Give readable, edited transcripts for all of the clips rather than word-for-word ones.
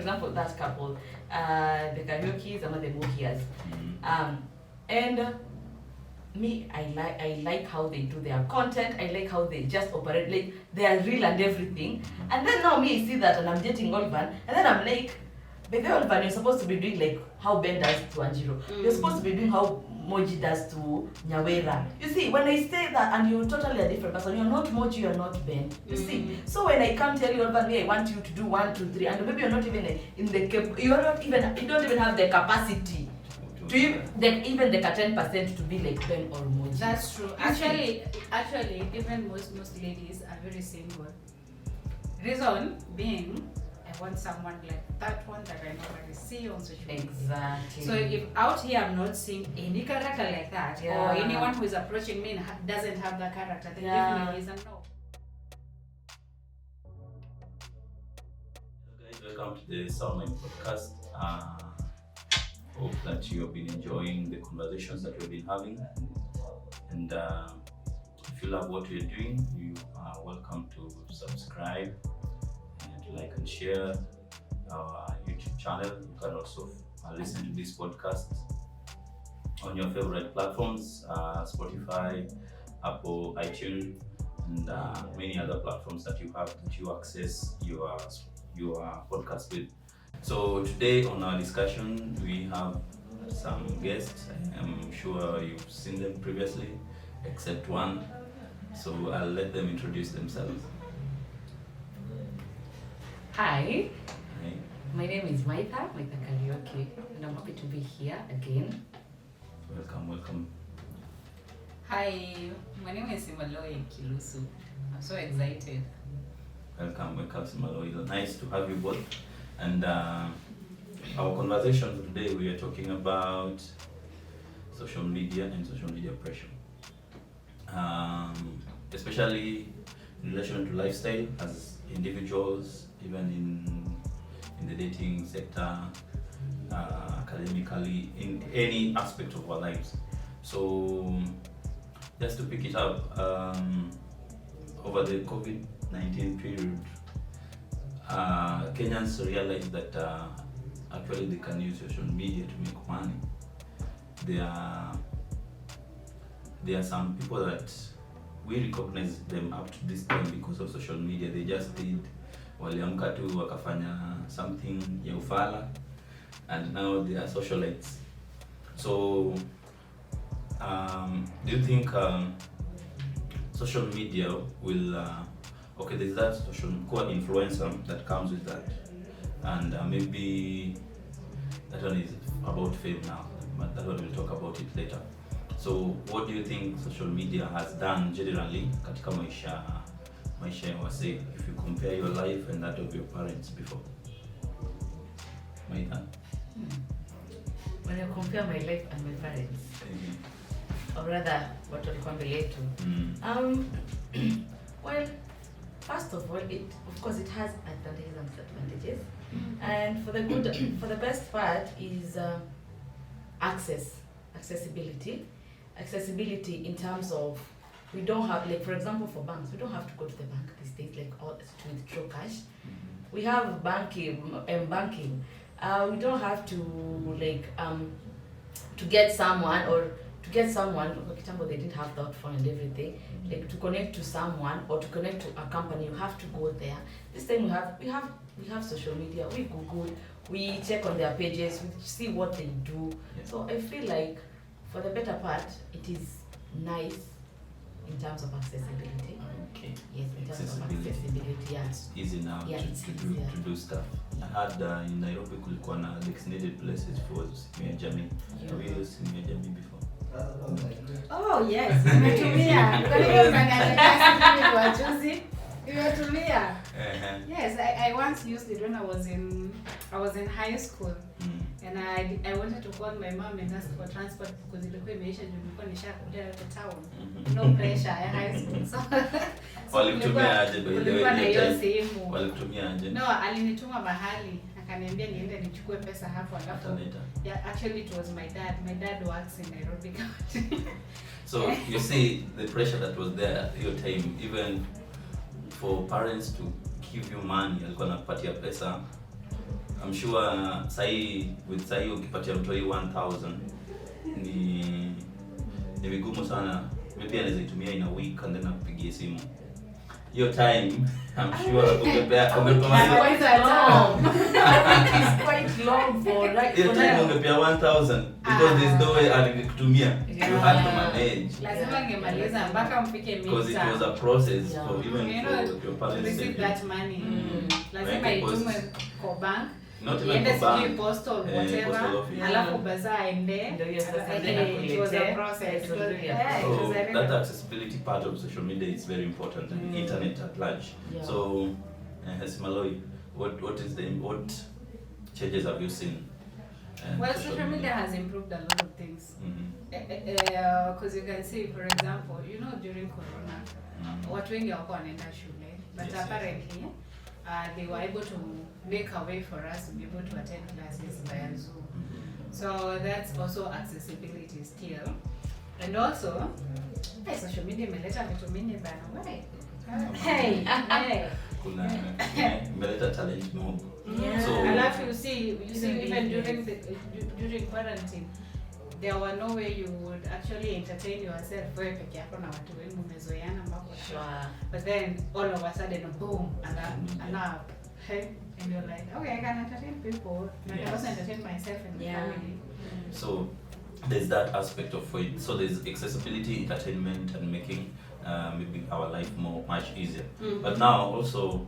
example, that couple, the Kariokis and the Mohias. And me, I like how they do their content. I like how they just operate, like they are real and everything. And then now me, I see that and I'm dating Olvan, and then I'm like, but the Olvan, you're supposed to be doing like how Ben does to Anjiro. You're supposed to be doing how Moji does to Nyawera. You see, when I say that and you're totally a different person, you're not Moji, you're not Ben. You see, so when I come tell you Olvan, me, I want you to do 1, 2, 3, and maybe you're not even in the you don't even have the capacity to even the 10% to be like Ben or Moji. That's true. Actually, even most ladies are very single. Reason being, I want someone like that one that I normally see on social media. Exactly. So if out here I'm not seeing any character like that, or anyone who is approaching me and doesn't have that character, then definitely is a no. Hello guys, welcome to the Soundmind podcast. Hope that you have been enjoying the conversations that we've been having, and if you love what we're doing, you are welcome to subscribe and like and share our YouTube channel. You can also listen to this podcast on your favorite platforms, Spotify, Apple, iTunes, and many other platforms that you have that you access your podcast with. So today on our discussion, we have some guests. I'm sure you've seen them previously, except one. So I'll let them introduce themselves. Hi. Hi. My name is Maitha Kariuki, and I'm happy to be here again. Welcome. Hi, my name is Simaloi Kilusu. I'm so excited. Welcome, Simaloi. Nice to have you both. And our conversation for today, we are talking about social media and social media pressure, especially in relation to lifestyle as individuals, even in the dating sector, academically, in any aspect of our lives. So just to pick it up, over the COVID-19 period, Kenyans realized that actually they can use social media to make money. There are some people that we recognize them up to this time because of social media. They just did waliamka tu wakafanya something ya ufala, and now they are socialites. So do you think social media will okay, there's that social core influencer that comes with that, and maybe that one is about fame now, but that one we'll talk about it later. So what do you think social media has done generally katika maisha ya wasee, if you compare your life and that of your parents before? Maitha? When I compare my life and my parents, or rather what walikuwa mbele yetu, well, first of all, of course it has advantages and disadvantages. And for the best part is accessibility in terms of, we don't have, like for example for banks, we don't have to go to the bank these days, like all to withdraw cash. We have banking. We don't have to like to get someone, for example, they didn't have that phone and everything, like to connect to someone or to connect to a company, you have to go there. This time we have social media, we Google, we check on their pages, we see what they do. Yeah. So I feel like for the better part, it is nice in terms of accessibility. Okay. Yes, in terms of accessibility, yeah. It's easy now to do stuff. Yeah. I heard in Nairobi kulikuwa na designated places for simu ya jamii. Have you used simu ya jamii before? Oh yes, nimetumia. Nimetumia. Yes, I once used it when I was in high school. And I wanted to call my mom and ask for transport because ilikuwa imeisha nilikuwa nishakuja to town. No pressure ya high school. So walitumia aje by the way? Na hiyo simu. Walitumia aje? No, alinituma mahali akaniambia niende nichukue pesa hapo alafu. Yeah, actually it was my dad. My dad works in Nairobi County. So you see the pressure that was there at your time, even for parents to give you money, alikuwa anakupatia pesa I'm sure sahi ukipatia mtu 1000 ni vigumu sana. Maybe anaweza itumia in a week and then akupigie simu. Your time, I'm sure ungepea It's quite long for right. your time ungepea 1000 because there's no way alikutumia. You had to manage. Lazima ngemaliza mpaka mfike mita. Because it was a process Yeah. for even for your To parents. receive that money. Lazima Like itume kwa bank. Not even Iende for sijui bank. postal Postal whatever. office. Alafu bazaar aende. Ndio hiyo sasa It ndio was a nakulete. process. It was really a Yeah, it So was a really- that accessibility part of social media is very important and internet at large. Yeah. So, Malloy, what changes have you seen? Well, social media has improved a lot of things. Because you can see, for example, during Corona, watu wengi hawakuwa wanaenda shule, but Yes, apparently they were able to make a way for us to be able to attend classes via Zoom. So that's also accessibility still. And also, social media imeleta vitu mingi bana. Hey. Kuna imeleta talent mob. Yeah. So Alafu you see even during quarantine, there were no way you would actually entertain yourself wewe peke yako na watu wengi umezoeana ambako. Sure. But then all of a sudden, boom, an app. Hey, and you're like, okay, I can entertain people, but I also entertain myself and my family. So there's that aspect of it. So there's accessibility, entertainment, and making maybe our life much easier. But now also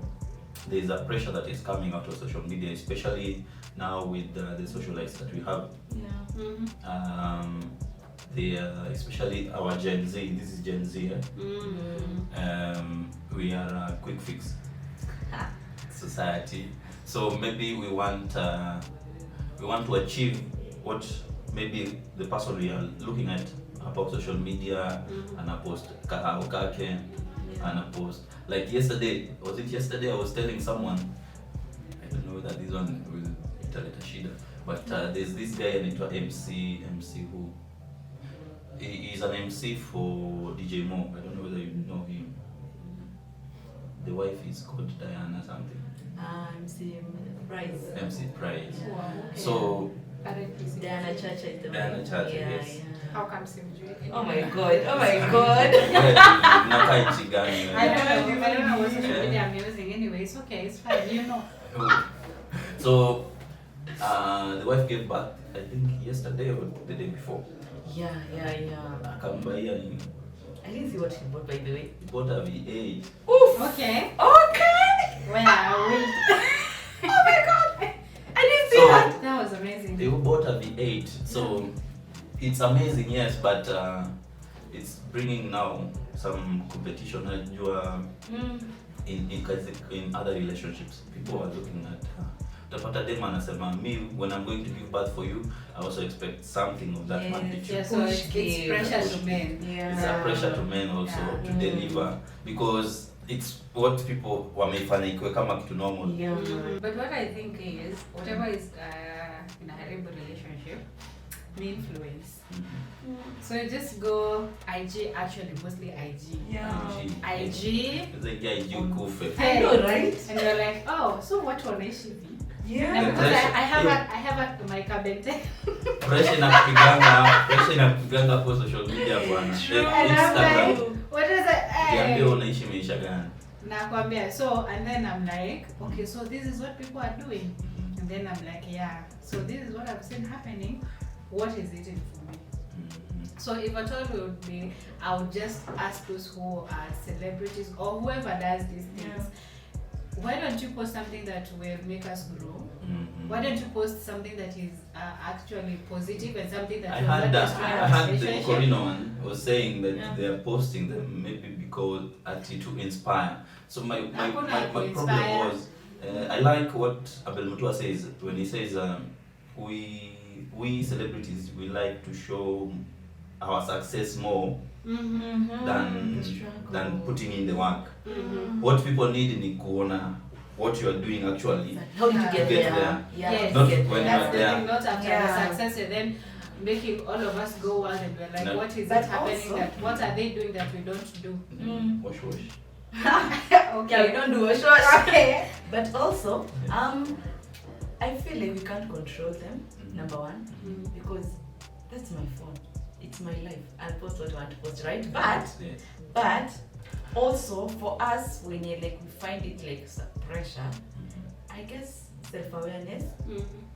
there's a pressure that is coming out of social media, especially now with the social lives that we have. Yeah. Especially our Gen Z. This is Gen Z. We are a quick fix society. So maybe we want to achieve what maybe the person we are looking at about social media and a post kake and a post like yesterday. Was it yesterday? I was telling someone, I don't know whether this one will tell it a shida, but there's this guy anaitwa MC who is an MC for DJ Mo. I don't know whether you know him. The wife is called Diana something. MC Price. MC Price. Wow, okay. So Diana Chacha is the Diana one. Chacha, Yeah, yes. yeah. How come simjui? Oh my god. Oh my god. Mnakaa nchi gani? I don't know what social media I'm using anyway. It's okay, it's fine, So the wife gave birth, I think yesterday or the day before. Yeah. Akambaia nini? I didn't see what she bought, by the way. He bought a V8. Oof. Okay. Where are we? Oh my god. I didn't see So- that. That was amazing. They bought a V8. So it's amazing, yes, but it's bringing now some competition. In other relationships, people are looking at utapata dem anasema me when I'm going to give birth for you, I also expect something of that magnitude. Yeah, so it's pressure to men. Yeah. It's a pressure to men also to deliver because it's what people wameifanya ikiwe kama kitu normal. Yeah. But what I think is, whatever is in a horrible relationship, the influence. So you just go IG, actually mostly IG. IG. It's like IG ukufe. I know, right? And you're like, oh, so what wanaishi vi? Yeah. And because pressure. I have my kabente. Pressure inakupiganga kwa social media bwana. True. And I'm Instagram. like, what is it? Niambie unaishi maisha gani? Nakwambia. So, and then I'm like, okay, so this is what people are doing. And then I'm like, yeah, so this is what I've seen happening. What is it in for me? So if at all would be, I would just ask those who are celebrities or whoever does these things, why don't you post something that will make us grow? Why don't you post something that is actually positive and something that will not destroy I our had the relationship? Corina one was saying that they are posting them maybe because to inspire. So my problem was I like what Abel Mutua says when he says we celebrities, we like to show our success more than putting in the work. What people need ni kuona what you are doing actually. How did you get Get there? there. Yes. Not Get when there. you are That's the there. thing, not after Yeah. the success and then making all of us go wild and we're like, No. what is But it happening also- that, what are they doing that we don't do? Wash. Yeah, we don't do a short. Okay. But also, I feel like we can't control them, number one, Mm. because that's my phone. It's my life. I'll post what I want to post, right? Yes. But also for us, when you like we find it like pressure, I guess self-awareness,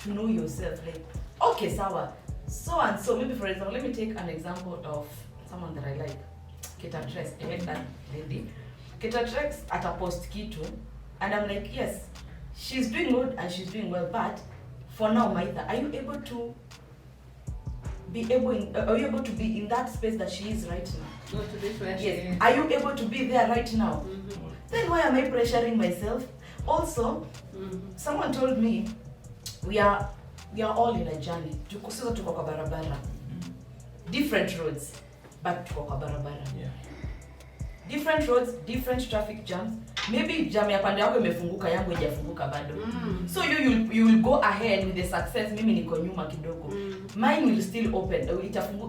to know yourself, like, okay, sawa, so and so, maybe for example, let me take an example of someone that I like, Ketatress, I like that lady. Ketatress at a post kitu, and I'm like, yes, she's doing good and she's doing well, but for now, Maitha, are you able to be in that space that she is right now? Go to this where she Yes. is. Are you able to be there right now? Mhm. Then why am I pressuring myself? Also, someone told me we are all in a journey. Sasa tuko kwa barabara. Different roads, but tuko kwa barabara. Yeah. Different roads, different traffic jams. Maybe jam ya pande yako imefunguka, yangu haijafunguka bado. So you will go ahead with the success, mimi niko nyuma kidogo. Mine will still open.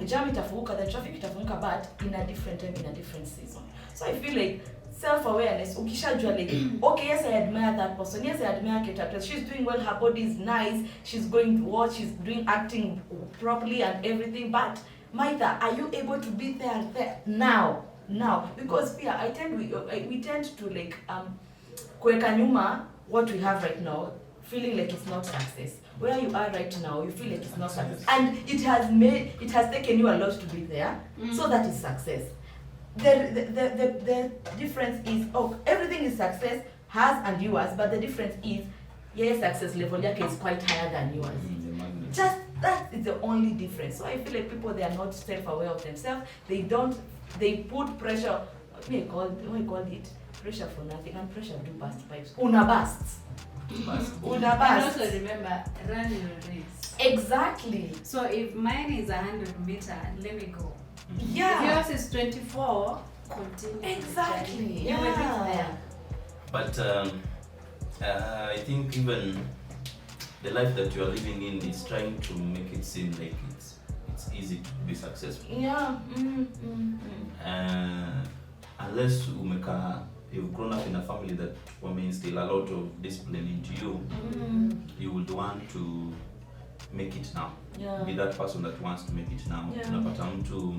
Jam itafunguka, the traffic itafunguka, but in a different time, in a different season. So I feel like self-awareness, ukishajua like, okay, yes, I admire that person. Yes, I admire Ketatress. She's doing well, her body is nice, she's going to watch, she's doing acting properly and everything. But Maitha, are you able to be there now? Because we tend to like kuweka nyuma what we have right now, feeling like it's not success. Where you are right now, you feel like it's not success, and it has taken you a lot to be there. So that is success. The difference is, everything is success, hers and yours, but the difference is, yes, success level yake is quite higher than yours. Just that is the only difference. So I feel like people, they are not self-aware of themselves. They put pressure. What I call it? Pressure for nothing, and pressure do burst pipes. Una bursts. And also remember, run your race. Exactly. So if mine is 100 meter, let me go. Yeah. If yours is 24, continue. Exactly. You will reach there. But I think even the life that you are living in is trying to make it seem like it's easy to be successful. Yeah. Unless you've grown up in a family that instill a lot of discipline into you, you would want to make it now. Yeah. Be that person that wants to make it now. Yeah. Unapata mtu,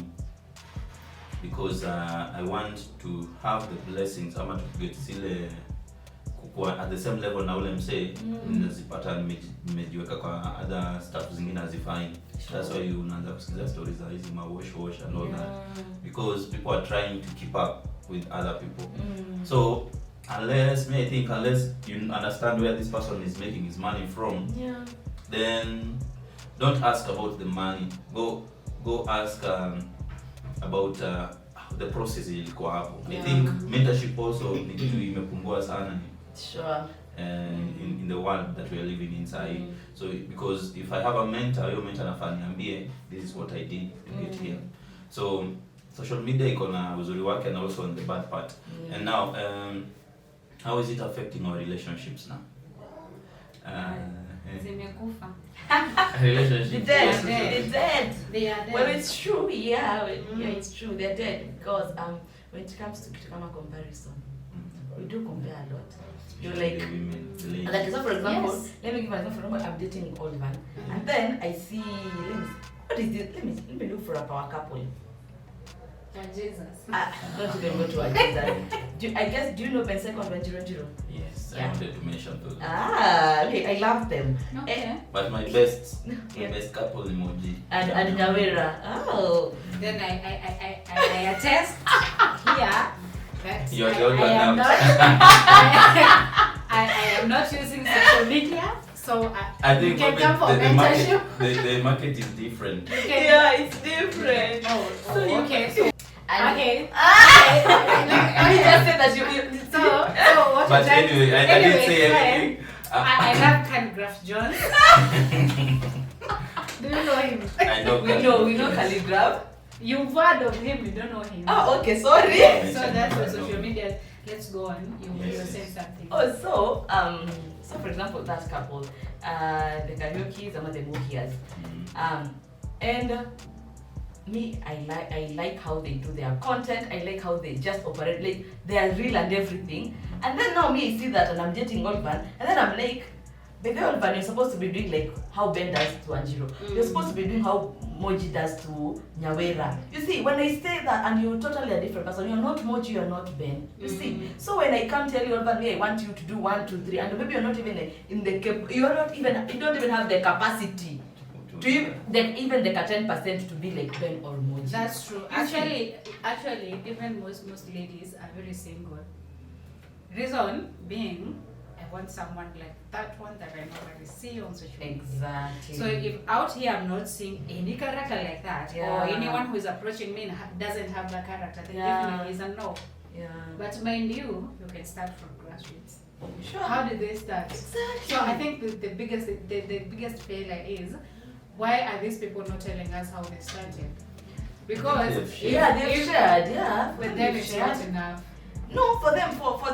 because I want to have the blessings, ama to get zile kukua at the same level na ule msee, nazipata nimejiweka kwa other stuff zingine hazifai. That's why you unaanza kusikiza stories za hizi wash and all that, because people are trying to keep up with other people. So unless you understand where this person is making his money from, then don't ask about the money. Go ask about the process ilikuwa hapo. I think mentorship also ni kitu imepungua sana. Sure. In the world that we are living inside. So because if I have a mentor, your mentor anafaniambie, this is what I did to get here. So social media iko na uzuri wake and also on the bad part. And now how is it affecting our relationships now? Zimekufa. Relationships. They're dead. They are dead. Well, it's true. Yeah, it's true. They're dead because when it comes to comparison, we do compare a lot. You're like, women, so for example, Yes. let me give an example. For example, I'm dating Oliver, and then I see, what is this? Let me look for a power couple. Jesus. Don't even go to a Jesus. Do you know Ben Second Venture? yes, Yeah. I wanted to mention those. Okay, I love them. Okay. But my best couple emoji. And Nyawera. Oh. Then I attest here that You're the only I am one now. not I am not using social media, so I think you can come for the mentorship. the market is different. You can- Yeah, it's different. Oh, okay. So And okay. Let me just say that you. So what But you done- anyway, I didn't say fine. anything. I love Calligraph Jones. Do you know him? I know. We know Calligraph. You've heard of him, you don't know him. Oh, okay, sorry. So that's the social media. Let's go on. You were Yes. saying something. Oh, so for example, that couple, the Kariokis and the Mukias, and me, I like how they do their content. I like how they just operate, like they are real and everything. And then now me, I see that and I'm dating Oliver, and then I'm like, But then you're supposed to be doing like how Ben does to Anjiro. You're supposed to be doing how Moji does to Nyawera. You see, when I say that and you're totally a different person, you're not Moji, you're not Ben. You see? So when I come tell you over me, I want you to do 1, 2, 3, and maybe you're not even in the you don't even have the capacity to even the 10% to be like Ben or Moji. That's true. Actually, even most ladies are very single. Reason being, I want someone like that one that I normally see on social media. Exactly. So if out here I'm not seeing any character like that, or anyone who is approaching me and doesn't have that character, then definitely is a no. Yeah. But mind you can start from grassroots. Sure. How did they start? Exactly. So I think the biggest failure is, why are these people not telling us how they started? Because they've shared, but then it's not enough. No, for them, for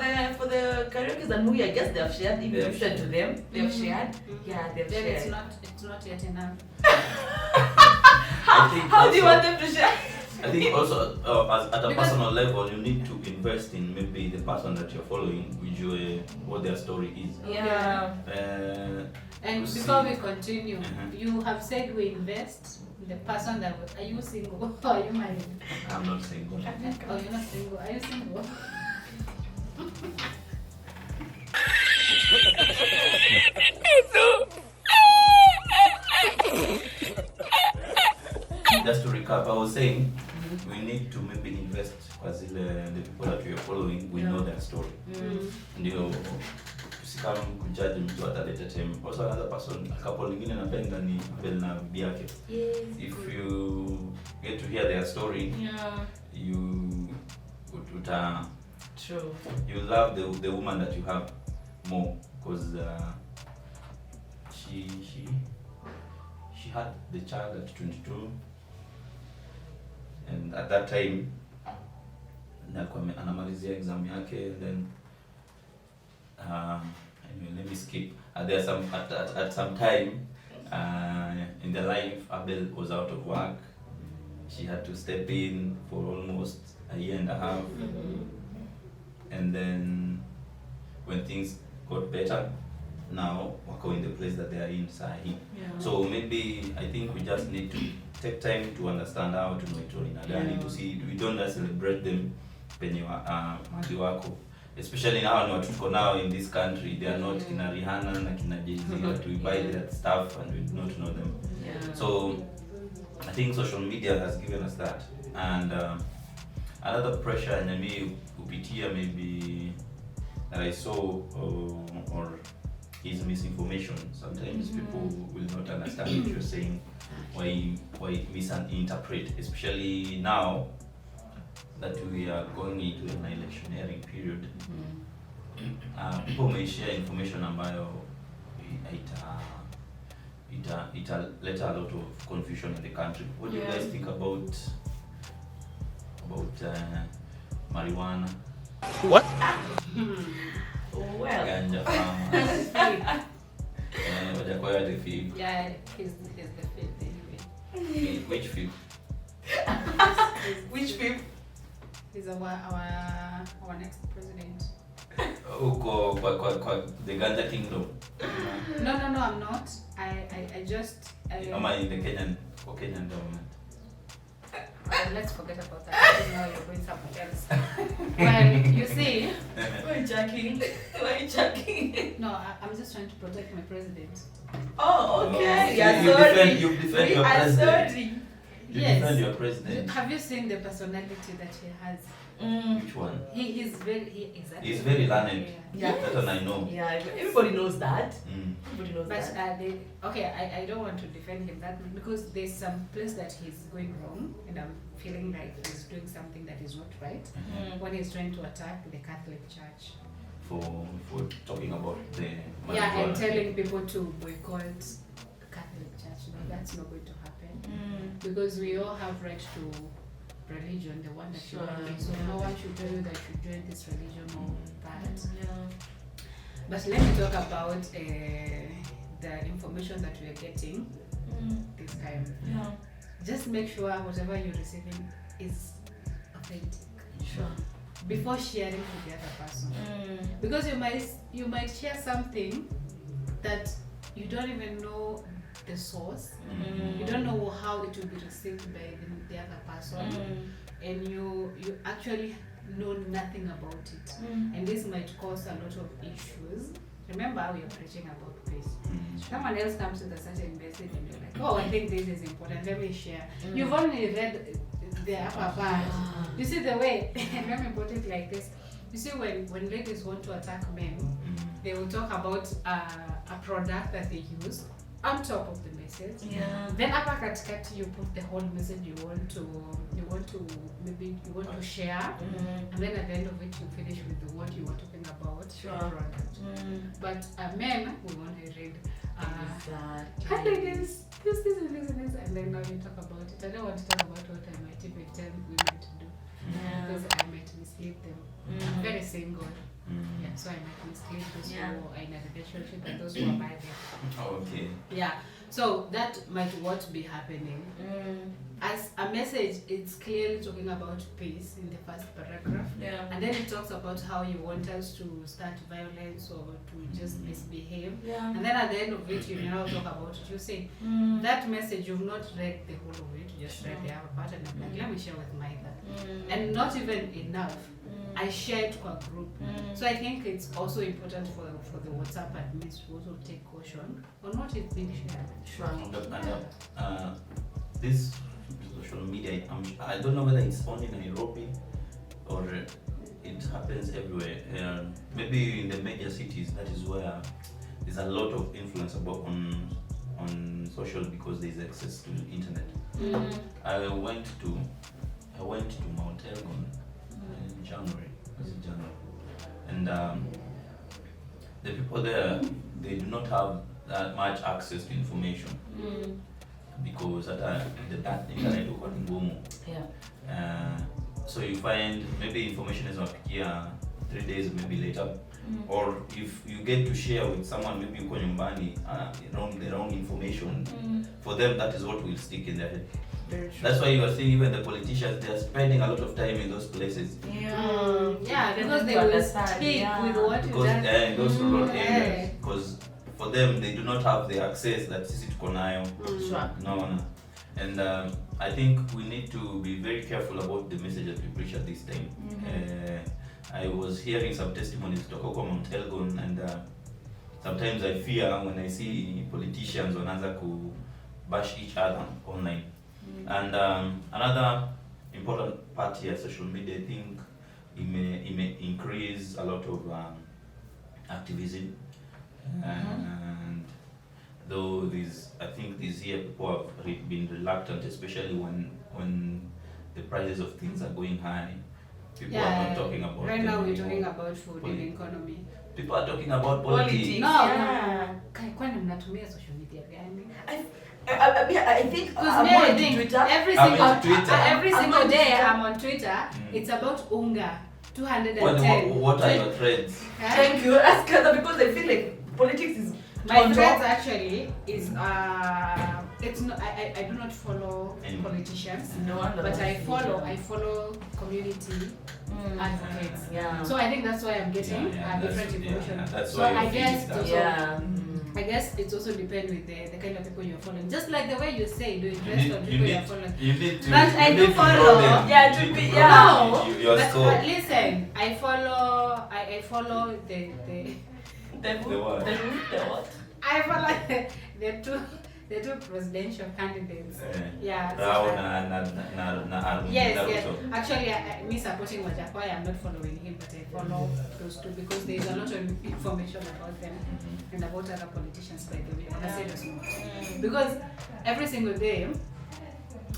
the karaoke and movie, I guess they have shared. If you listen to them, they have shared. Yeah, they've then shared. It's not yet enough. How do you want them to share? I think also at a personal level, you need to invest in maybe the person that you're following, what their story is. Yeah. And before we continue, you have said we invest in the person that are you single or are you married? I'm not single. Oh, you're not single. Are you single? Just to recap, I was saying we need to maybe invest because the people that we are following, we know their story. Ndio usikam kujudge mtu ataleta time. Also another person, a couple lingine napenda ni Abel na bibi yake. If you get to hear their story, you True. You love the woman that you have more because she had the child at 22, and at that time anamalizia exam yake, and then anyway, let me skip. There some at some time in the life, Abel was out of work. She had to step in for almost a year and a half. And then when things got better, now wako in the place that they are in sahi. So maybe I think we just need to take time to understand how to know it in Adani, to see we don't just celebrate them penye mali wako. Especially now what tuko now in this country, they are not kina Rihanna na kina Jay-Z that we buy their stuff and we do not know them. So I think social media has given us that. And another pressure and upitia maybe that I saw or is misinformation. Sometimes people will not understand what you're saying, why misinterpret, especially now that we are going into an electioneering period. People may share information ambayo italeta a lot of confusion in the country. What do you guys think about marijuana? What? Well. Ganja farmers. Wajakoya the field. Yeah, he's the fifth anyway. Which field? Which field? He's our next president. Uko kwa the Ganja Kingdom. No, I'm not. I just. Am I in the Kenyan government? Let's forget about that. I don't know, you're going somewhere else. Well, you see. Why you checking? No, I'm just trying to protect my president. Oh, okay. You defend your president. Sorry. You defend your president. Have you seen the personality that he has? Which one? He's very learned. Yeah. That one I know. Yeah, everybody knows that. Everybody knows But that. I don't want to defend him that much because there's some place that he's going wrong, and I'm feeling like he's doing something that is not right when he's trying to attack the Catholic Church. For talking about the and telling people to boycott the Catholic Church. No, that's not going to happen because we all have right to religion, the one that you want. So no one should tell you that you join this religion or that. But let me talk about the information that we are getting this time. Just make sure whatever you're receiving is authentic. Sure. Before sharing to the other person, because you might share something that you don't even know the source. You don't know how it will be received by the other person, and you actually know nothing about it, and this might cause a lot of issues. Remember, we are preaching about peace. Someone else comes with a certain message and you're like, oh, I think this is important, let me share. You've only read the upper part. You see the way, let me put it like this. You see, when ladies want to attack men, they will talk about a product that they use on top of the message. Then upper katikati, you put the whole message you want to share, and then at the end of it you finish with what you were talking about. Product. But men, we want to read this, and then now you talk about it. I don't want to talk about what I might even tell women to do, because I might mislead them. I'm very single. So I might mislead those who are in a relationship and those who are married. Okay. So that might what be happening. As a message, it's clearly talking about peace in the first paragraph. And then it talks about how you want us to start violence or to just misbehave. And then at the end of it, you now talk about it. You say, that message, you've not read the whole of it, you just read the upper part, and I'm like, let me share with Maitha. And not even enough. I shared to a group. So I think it's also important for the WhatsApp admins to also take caution on what is being shared. This social media, I don't know whether it's only in Nairobi or it happens everywhere. Maybe in the major cities, that is where there's a lot of influence on social, because there's access to the internet. I went to Mount Elgon in January. And the people there, they do not have that much access to information, because at the internet uko ni ngumu. So you find maybe information is not here 3 days maybe later, or if you get to share with someone, maybe uko nyumbani the wrong information, for them that is what will stick in their head. That's why you are seeing even the politicians, they are spending a lot of time in those places. Because they will speak with what you just in those rural areas, because for them they do not have the access that sisi tuko nayo. No. And I think we need to be very careful about the message that we preach at this time. I was hearing some testimonies kutoka kwa Mount Elgon, and sometimes I fear when I see politicians wanaanza ku bash each other online. And another important part here, social media, I think it may increase a lot of activism. And though I think this year people have been reluctant, especially when the prices of things are going high. People are not talking about right now we're talking about food and economy. People are talking about politics. Kwani mnatumia social media gani? I think Twitter. Every single day I'm on Twitter. It's about unga 210. What are your threads? Thank you. Ask her, because I feel like politics is my threads actually is it's not. I do not follow politicians. But I follow community advocates. So I think that's why I'm getting different information. So I guess it's also depend with the kind of people you're following. Just like the way you say, do invest on people you're following. But I do follow. But listen, I follow the what? I follow the two presidential candidates. Yes. Actually, me supporting Wajakoya, I'm not following him, but I follow those two because there is a lot of information about them and about other politicians, by the way, on a serious note. Because every single day,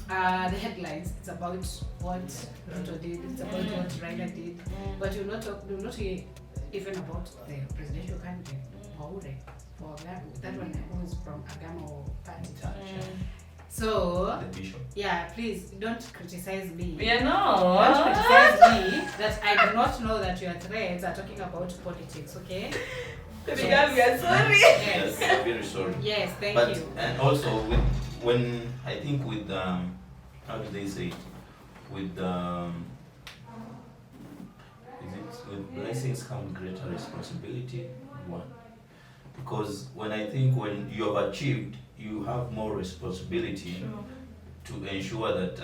the headlines, it's about what Ruto did, it's about what Raila did, but you'll not hear even about the presidential candidate, or that one who is from Agamo party. So, please don't criticize me. Don't criticize me that I do not know that your threads are talking about politics, okay? We are sorry. Yes, I'm very sorry. Yes, thank you. And also, when I think with how do they say, with blessings come greater responsibility. One, because when I think when you have achieved, you have more responsibility to ensure that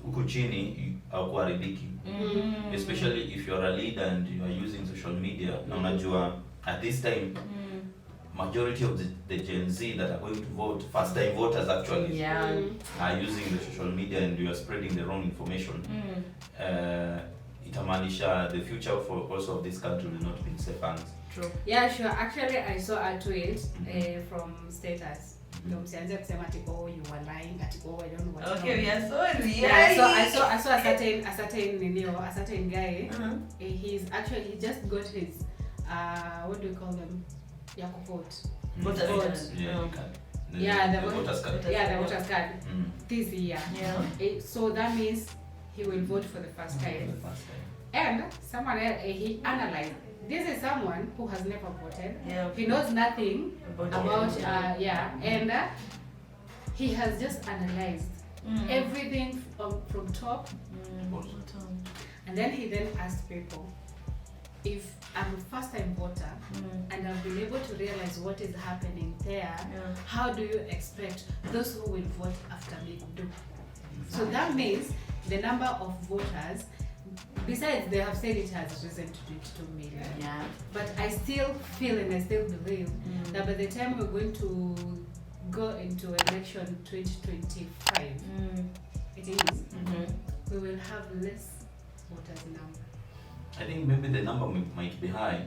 huku chini haukuharibiki. Especially if you are a leader and you are using social media. Na unajua at this time majority of the Gen Z that are going to vote, first time voters actually, are using the social media, and you are spreading the wrong information. Itamaanisha the future for also of this country will not be in safe hands. True. Yeah, sure. Actually, I saw a tweet from status. Msianze kusema ati oh you were lying, ati oh I don't know what. Okay, we are sorry. Yeah, so I saw a certain guy. He just got his what do you call them? Voters card. The voters card. This year. So that means he will vote for the first time. And someone else, he analyzed. This is someone who has never voted. He knows nothing about and he has just analyzed everything from top. And then he asked people, if I'm a first-time voter and I've been able to realize what is happening there, how do you expect those who will vote after me to do? So that means the number of voters, besides they have said it has risen to 22 million. But I still feel and I still believe that by the time we're going to go into election 2025, it is, we will have less voters number. I think maybe the number might be high,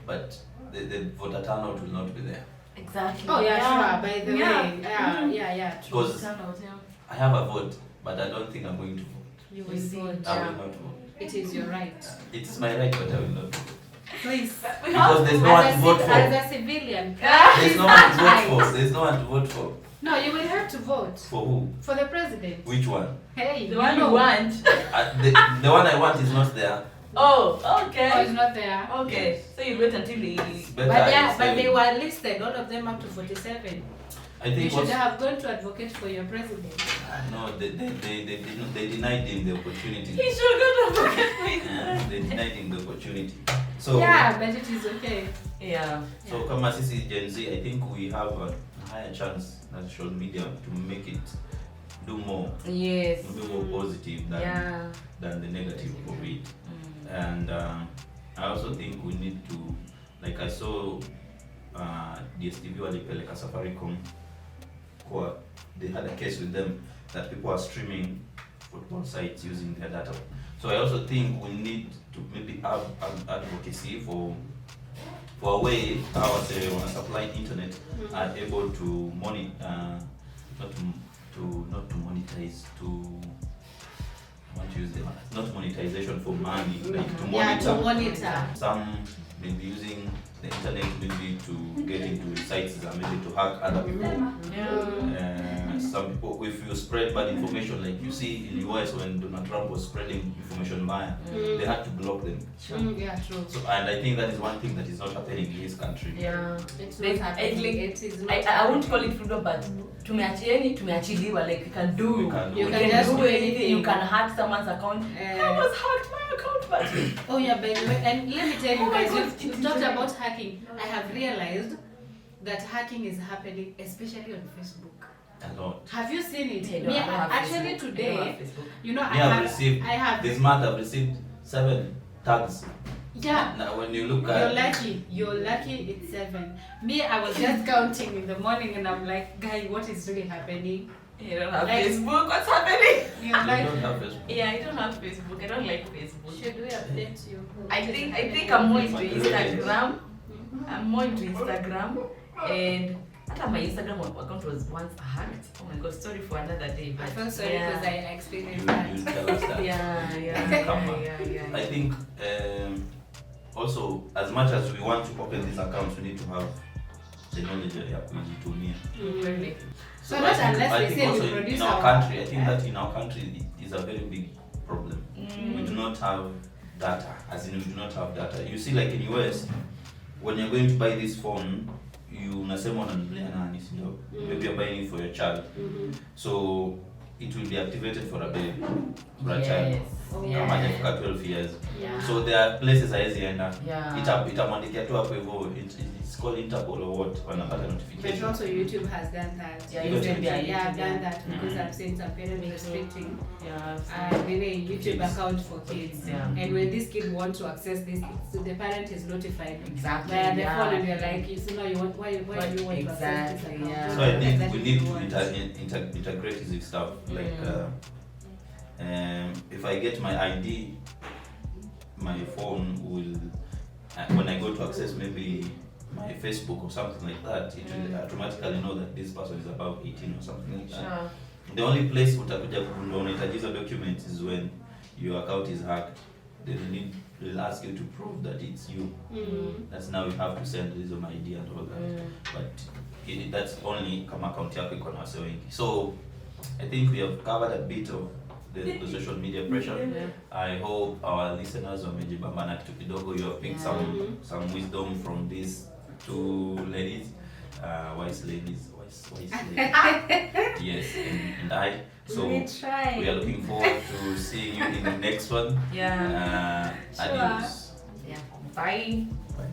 but the voter turnout will not be there. Exactly. Oh yeah, sure. By the way, true. Because I have a vote, but I don't think I'm going to vote. You will vote. I will not vote. It is your right. It is my right, but I will not vote. Please. Because there's no one to vote for. As a civilian. There's no one to vote for. There's no one to vote for. No, you will have to vote. For who? For the president. Which one? Hey, the one you want. The one I want is not there. Oh, okay. Oh, it's not there. Okay. So you wait until he... But they were listed, all of them up to 47. I think you should have gone to advocate for your president. No, they denied him the opportunity. He should go to advocate for his They denied him the opportunity. So yeah, but it is okay. So kama sisi Gen Z, I think we have a higher chance than social media to make it do more. Yes. Be more positive than the negative of it. And I also think we need to, like I saw DSTV walipeleka Safaricom, they had a case with them that people are streaming football sites using their data. So I also think we need to maybe have advocacy for a way how they want to supply internet are able to monitor, not to monetize, I want to use the word, not monetization for money, like to monitor. To monitor. Some may be using the internet maybe to get into sites that maybe to hack other people. Some people, if you spread bad information, like you see in the US when Donald Trump was spreading information via, they had to block them. Yeah, true. So, and I think that is one thing that is not happening in his country. It's not happening. I won't call it freedom, but tumeachiliwa, like you can do anything. You can hack someone's account. I was hacked my account, but oh yeah, by the way, and let me tell you guys, you've talked about hacking. I have realized that hacking is happening, especially on Facebook. A lot. Have you seen it? Me, actually today, you know, I have this month I've received 7 tags. Yeah. Now when you look at you're lucky it's 7. Me, I was just counting in the morning and I'm like, guy, what is really happening? You don't have Facebook, what's happening? You're like, don't have Facebook. Yeah, I don't have Facebook. I don't like Facebook. Should we update you? I think I'm more into Instagram. I'm more into Instagram, and after my Instagram account was once hacked. Oh my god, sorry for another day. But I feel sorry because I experienced you that. tell us that. Yeah. I think also as much as we want to open these accounts, we need to have the knowledge ya kujitumia. Really. So not unless they say we produce in our country, I think that in our country it is a very big problem. We do not have data, as in we do not have data. You see, like in US, when you're going to buy this phone, you unasema unanunulia nani, sio? Maybe you're buying it for your child. So it will be activated for a baby, for a child. Yes. Kama hajafika 12 years. Yeah. So there are places haezienda. Yeah. Itamwandikia tu hapo hivyo. It's called Interpol or what? Wanapata But notification. also YouTube has done that. Yeah, YouTube, I've done that because I've seen some parents restricting Yeah. in a YouTube account for kids. Yeah. And when this kid wants to access this, so the parent is notified. Exactly. Via the Yeah. phone, and you're like, you know, you want why do you want to access this Exactly, account? yeah. So I think Exactly we need what you to want. integrate this stuff. Like if I get my ID, my phone will when I go to access maybe my Facebook or something like that, it will automatically know that this person is above 18 or something like that. Sure. The only place utakuja kugundua unahitaji hizo documents is when your account is hacked. They'll ask you to prove that it's you. That's now you have to send hizo my ID and all that. But that's only kama account yako iko na wase wengi. So I think we have covered a bit of the social media pressure. Yeah. I hope our listeners wamejibamba na kitu kidogo. You have picked some wisdom from these two ladies, wise ladies. Yes, and I. So we are looking forward to seeing you in the next one. Yeah. Sure. Adios. Yeah. Bye. Bye.